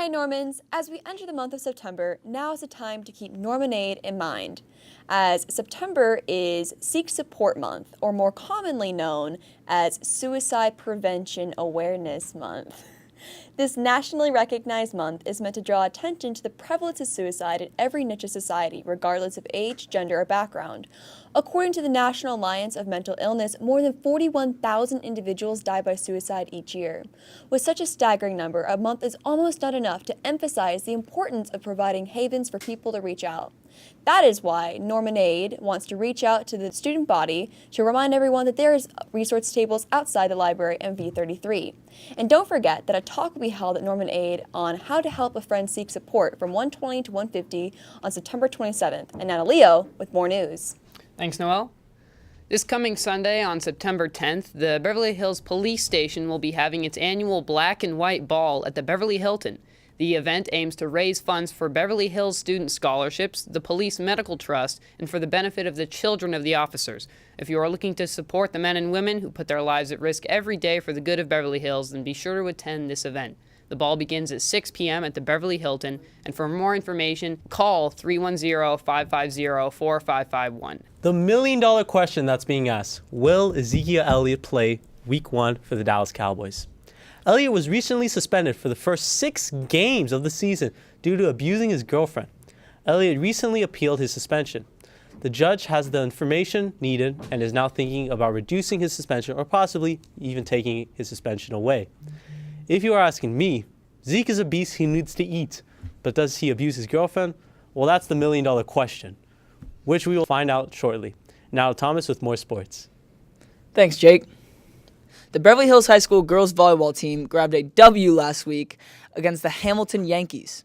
Hi Normans, as we enter the month of September, now is the time to keep Normanade in mind, as September is Sikh Support Month, or more commonly known as Suicide Prevention Awareness Month. This nationally recognized month is meant to draw attention to the prevalence of suicide in every niche of society, regardless of age, gender, or background. According to the National Alliance of Mental Illness, more than 41,000 individuals die by suicide each year. With such a staggering number, a month is almost not enough to emphasize the importance of providing havens for people to reach out. That is why Normanade wants to reach out to the student body to remind everyone that there is resource tables outside the library and V33. And don't forget that a talk will be held at Normanade on how to help a friend seek support from 1:20 to 1:50 on September 27th. And now to Leo with more news. Thanks, Noelle. This coming Sunday on September 10th, the Beverly Hills Police Station will be having its annual Black and White Ball at the Beverly Hilton. The event aims to raise funds for Beverly Hills student scholarships, the Police Medical Trust, and for the benefit of the children of the officers. If you are looking to support the men and women who put their lives at risk every day for the good of Beverly Hills, then be sure to attend this event. The ball begins at 6 p.m. at the Beverly Hilton, and for more information, call 310-550-4551. The million-dollar question that's being asked: will Ezekiel Elliott play Week 1 for the Dallas Cowboys? Elliott was recently suspended for the first 6 games of the season due to abusing his girlfriend. Elliott recently appealed his suspension. The judge has the information needed and is now thinking about reducing his suspension or possibly even taking his suspension away. If you are asking me, Zeke is a beast he needs to eat, but does he abuse his girlfriend? Well, that's the million-dollar question, which we will find out shortly. Now Thomas with more sports. Thanks, Jake. The Beverly Hills High School girls volleyball team grabbed a W last week against the Hamilton Yankees.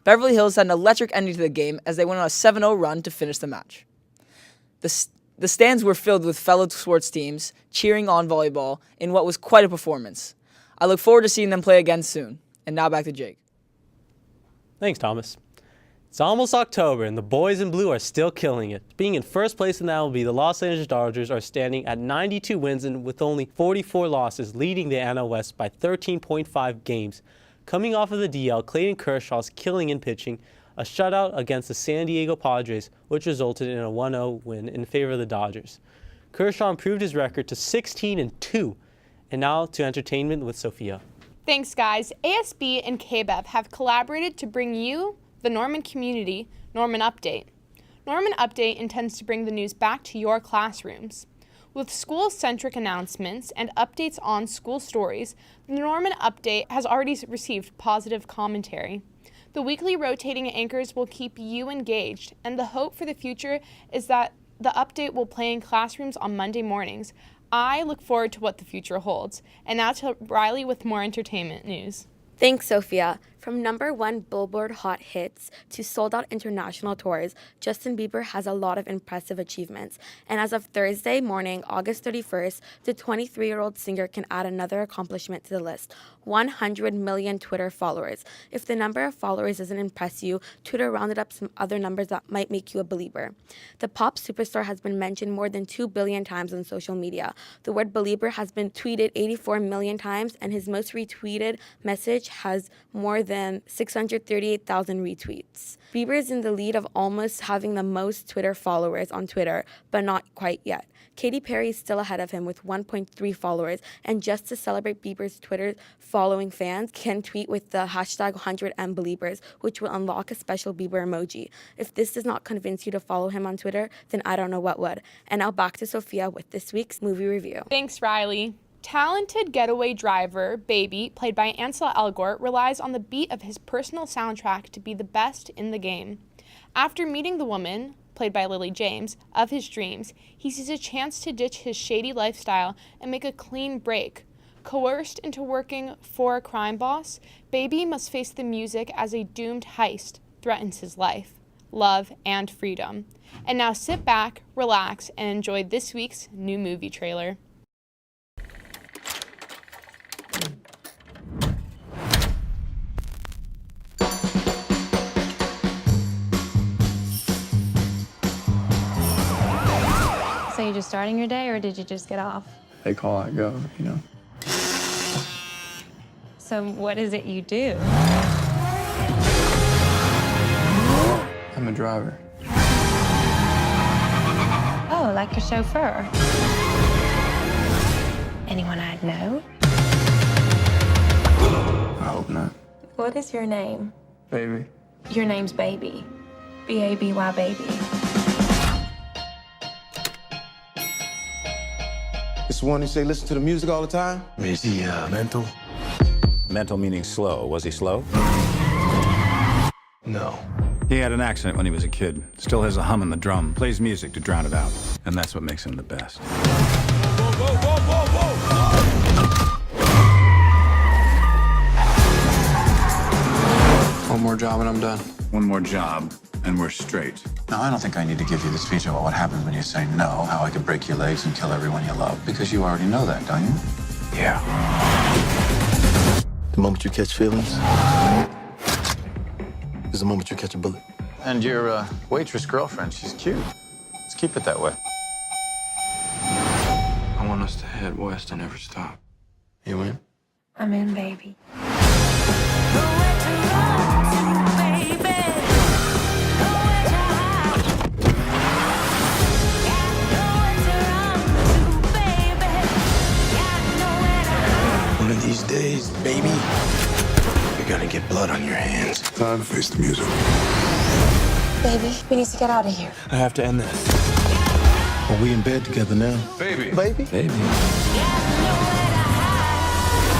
Beverly Hills had an electric ending to the game as they went on a 7-0 run to finish the match. The stands were filled with fellow sports teams cheering on volleyball in what was quite a performance. I look forward to seeing them play again soon. And now back to Jake. Thanks, Thomas. It's almost October, and the boys in blue are still killing it. Being in first place in the MLB, the Los Angeles Dodgers are standing at 92 wins and with only 44 losses, leading the NL West by 13.5 games. Coming off of the DL, Clayton Kershaw's killing in pitching, a shutout against the San Diego Padres, which resulted in a 1-0 win in favor of the Dodgers. Kershaw improved his record to 16-2, and now to entertainment with Sophia. Thanks, guys. ASB and KBEV have collaborated to bring you, the Norman community, Norman Update. Norman Update intends to bring the news back to your classrooms. With school-centric announcements and updates on school stories, the Norman Update has already received positive commentary. The weekly rotating anchors will keep you engaged, and the hope for the future is that the update will play in classrooms on Monday mornings. I look forward to what the future holds. And now to Riley with more entertainment news. Thanks, Sophia. From #1 Billboard Hot Hits to sold-out international tours, Justin Bieber has a lot of impressive achievements. And as of Thursday morning, August 31st, the 23-year-old singer can add another accomplishment to the list: 100 million Twitter followers. If the number of followers doesn't impress you, Twitter rounded up some other numbers that might make you a believer. The pop superstar has been mentioned more than 2 billion times on social media. The word believer has been tweeted 84 million times, and his most retweeted message has more than 638,000 retweets. Bieber is in the lead of almost having the most Twitter followers on Twitter, but not quite yet. Katy Perry is still ahead of him with 1.3 followers, and just to celebrate Bieber's Twitter following, fans can tweet with the hashtag 100MBelievers, which will unlock a special Bieber emoji. If this does not convince you to follow him on Twitter, then I don't know what would. And now back to Sophia with this week's movie review. Thanks, Riley. Talented getaway driver, Baby, played by Ansel Elgort, relies on the beat of his personal soundtrack to be the best in the game. After meeting the woman, played by Lily James, of his dreams, he sees a chance to ditch his shady lifestyle and make a clean break. Coerced into working for a crime boss, Baby must face the music as a doomed heist threatens his life, love, and freedom. And now sit back, relax, and enjoy this week's new movie trailer. So you just starting your day, or did you just get off? They call, I go, you know. So what is it you do? I'm a driver. Oh, like a chauffeur. Anyone I'd know? I hope not. What is your name? Baby. Your name's Baby. B-A-B-Y, baby. It's the one who say listen to the music all the time? Is he mental? Mental meaning slow. Was he slow? No. He had an accident when he was a kid. Still has a hum in the drum. Plays music to drown it out. And that's what makes him the best. One more job and I'm done. One more job, and we're straight. No, I don't think I need to give you the speech about what happens when you say no, how I could break your legs and kill everyone you love, because you already know that, don't you? Yeah. The moment you catch feelings is the moment you catch a bullet. And your waitress girlfriend, she's cute. Let's keep it that way. I want us to head west and never stop. You in? I'm in, baby. One of these days, baby, you're gonna get blood on your hands. Time to face the music. Baby, we need to get out of here. I have to end this. Are we in bed together now? Baby. Baby? Baby.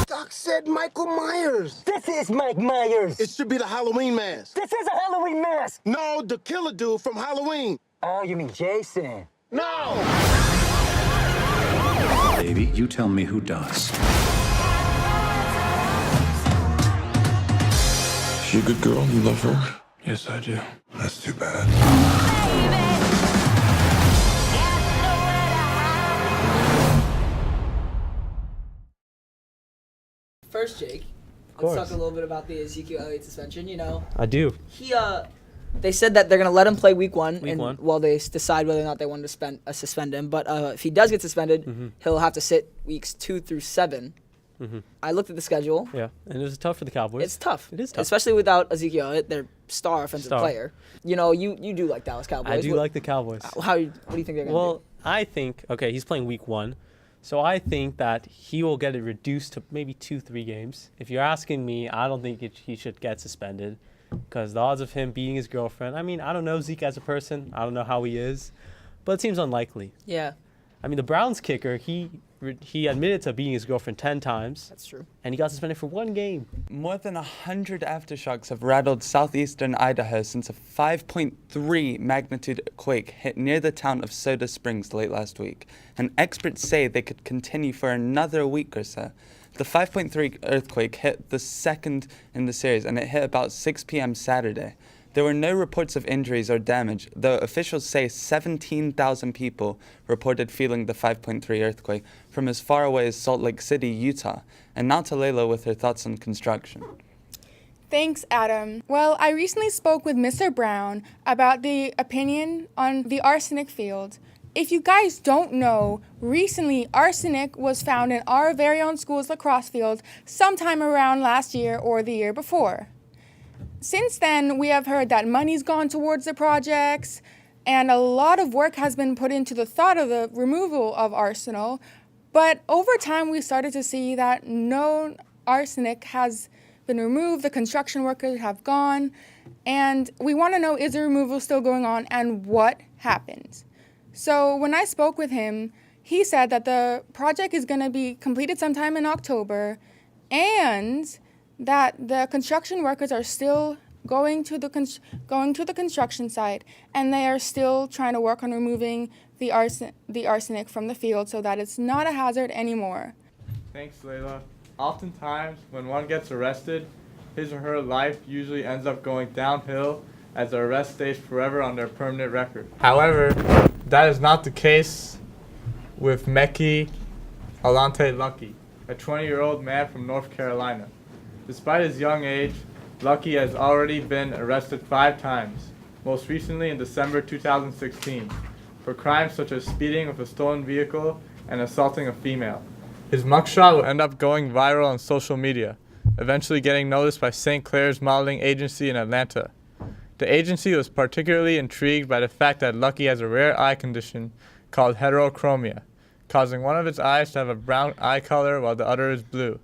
Doc said Michael Myers. This is Mike Myers. It should be the Halloween mask. This is a Halloween mask. No, the killer dude from Halloween. Oh, you mean Jason? No! Baby, you tell me who does. She a good girl? You love her? Yes, I do. That's too bad. First, Jake, let's talk a little bit about the Ezekiel Elliott suspension. You know, I do. they said that they're going to let him play week one, Week one. while they decide whether or not they want to suspend him. But if he does get suspended, he'll have to sit weeks 2 through 7. I looked at the schedule. Yeah, and it was tough for the Cowboys. It's tough. It is tough. Especially without Ezekiel Elliott, their star offensive player. You know, you do like Dallas Cowboys. I do like the Cowboys. What do you think they're going to Well, do? I think, okay, he's playing week 1. So I think that he will get it reduced to maybe 2-3 games. If you're asking me, I don't think he should get suspended because the odds of him beating his girlfriend, I mean, I don't know Zeke as a person. I don't know how he is, but it seems unlikely. Yeah. I mean, the Browns kicker, he admitted to beating his girlfriend 10 times. That's true. And he got suspended for 1 game. More than 100 aftershocks have rattled southeastern Idaho since a 5.3 magnitude quake hit near the town of Soda Springs late last week. And experts say they could continue for another week or so. The 5.3 earthquake hit the second in the series, and it hit about 6 p.m. Saturday. There were no reports of injuries or damage, though officials say 17,000 people reported feeling the 5.3 earthquake from as far away as Salt Lake City, Utah. And now to Layla with her thoughts on construction. Thanks, Adam. Well, I recently spoke with Mr. Brown about the opinion on the arsenic field. If you guys don't know, recently arsenic was found in our very own school's lacrosse field sometime around last year or the year before. Since then, we have heard that money's gone towards the projects, and a lot of work has been put into the thought of the removal of arsenal. But over time, we started to see that no arsenic has been removed, the construction workers have gone, and we want to know, is the removal still going on, and what happened? So when I spoke with him, he said that the project is going to be completed sometime in October, and that the construction workers are still going to the construction site, and they are still trying to work on removing the arsenic from the field so that it's not a hazard anymore. Thanks, Layla. Oftentimes, when one gets arrested, his or her life usually ends up going downhill as the arrest stays forever on their permanent record. However, that is not the case with Meki Alante Lucky, a 20-year-old man from North Carolina. Despite his young age, Lucky has already been arrested 5 times, most recently in December 2016, for crimes such as speeding with a stolen vehicle and assaulting a female. His mugshot will end up going viral on social media, eventually getting noticed by St. Clair's modeling agency in Atlanta. The agency was particularly intrigued by the fact that Lucky has a rare eye condition called heterochromia, causing one of its eyes to have a brown eye color while the other is blue.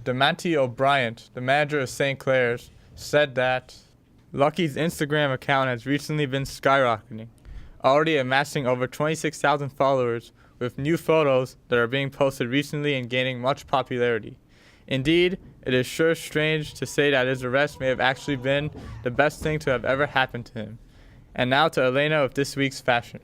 Demanti O'Brien, the manager of St. Clair's, said that Lucky's Instagram account has recently been skyrocketing, already amassing over 26,000 followers, with new photos that are being posted recently and gaining much popularity. Indeed, it is sure strange to say that his arrest may have actually been the best thing to have ever happened to him. And now to Elena with this week's fashion.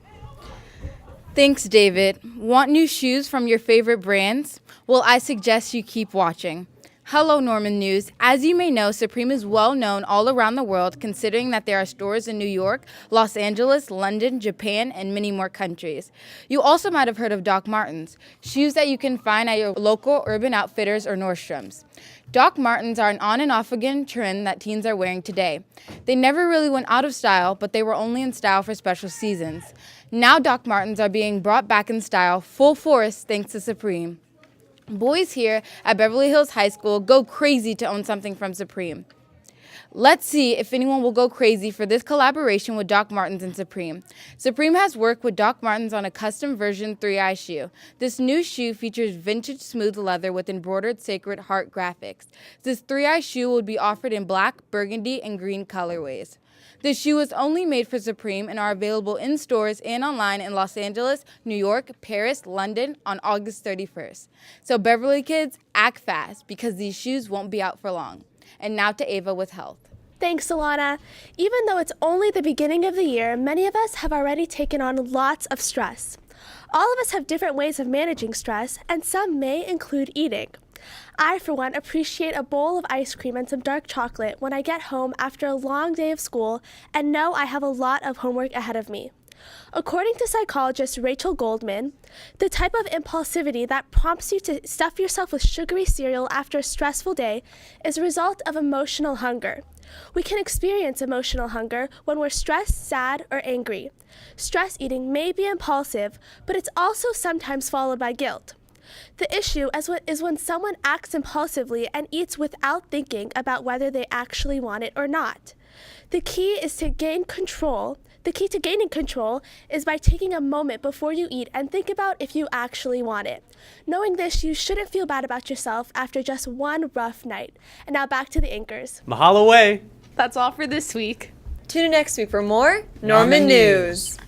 Thanks, David. Want new shoes from your favorite brands? Well, I suggest you keep watching. Hello, Norman News. As you may know, Supreme is well known all around the world, considering that there are stores in New York, Los Angeles, London, Japan, and many more countries. You also might have heard of Doc Martens, shoes that you can find at your local Urban Outfitters or Nordstrom's. Doc Martens are an on and off again trend that teens are wearing today. They never really went out of style, but they were only in style for special seasons. Now Doc Martens are being brought back in style, full force, thanks to Supreme. Boys here at Beverly Hills High School go crazy to own something from Supreme. Let's see if anyone will go crazy for this collaboration with Doc Martens and Supreme. Supreme has worked with Doc Martens on a custom version 3-eye shoe. This new shoe features vintage smooth leather with embroidered Sacred Heart graphics. This 3-eye shoe will be offered in black, burgundy, and green colorways. The shoe is only made for Supreme and are available in stores and online in Los Angeles, New York, Paris, London on August 31st. So Beverly kids, act fast because these shoes won't be out for long. And now to Ava with health. Thanks, Alana. Even though it's only the beginning of the year, many of us have already taken on lots of stress. All of us have different ways of managing stress, and some may include eating. I, for one, appreciate a bowl of ice cream and some dark chocolate when I get home after a long day of school and know I have a lot of homework ahead of me. According to psychologist Rachel Goldman, the type of impulsivity that prompts you to stuff yourself with sugary cereal after a stressful day is a result of emotional hunger. We can experience emotional hunger when we're stressed, sad, or angry. Stress eating may be impulsive, but it's also sometimes followed by guilt. The issue is when someone acts impulsively and eats without thinking about whether they actually want it or not. The key to gaining control is by taking a moment before you eat and think about if you actually want it. Knowing this, you shouldn't feel bad about yourself after just one rough night. And now back to the anchors. Mahalo way. That's all for this week. Tune in next week for more Norman News.